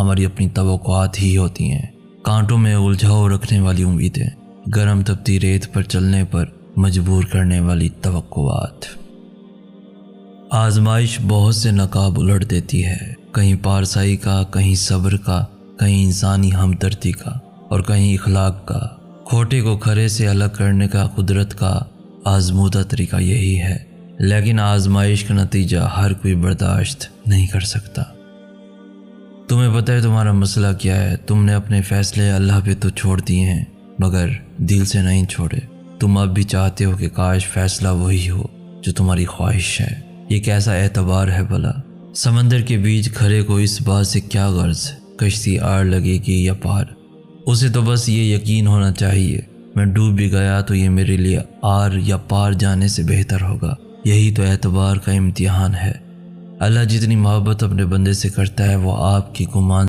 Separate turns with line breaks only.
ہماری اپنی توقعات ہی ہوتی ہیں، کانٹوں میں الجھاؤ رکھنے والی امیدیں، گرم تپتی ریت پر چلنے پر مجبور کرنے والی توقعات۔ آزمائش بہت سے نقاب الٹ دیتی ہے، کہیں پارسائی کا، کہیں صبر کا، کہیں انسانی ہمدردی کا اور کہیں اخلاق کا۔ کھوٹے کو کھرے سے الگ کرنے کا قدرت کا آزمودہ طریقہ یہی ہے، لیکن آزمائش کا نتیجہ ہر کوئی برداشت نہیں کر سکتا۔ تمہیں پتہ ہے تمہارا مسئلہ کیا ہے؟ تم نے اپنے فیصلے اللہ پہ تو چھوڑ دیے ہیں مگر دل سے نہیں چھوڑے۔ تم اب بھی چاہتے ہو کہ کاش فیصلہ وہی ہو جو تمہاری خواہش ہے۔ یہ کیسا اعتبار ہے بھلا؟ سمندر کے بیچ کھرے کو اس بات سے کیا غرض کشتی آڑ لگے گی یا پار؟ اسے تو بس یہ یقین ہونا چاہیے میں ڈوب بھی گیا تو یہ میرے لیے آر یا پار جانے سے بہتر ہوگا۔ یہی تو اعتبار کا امتحان ہے۔ اللہ جتنی محبت اپنے بندے سے کرتا ہے وہ آپ کی گمان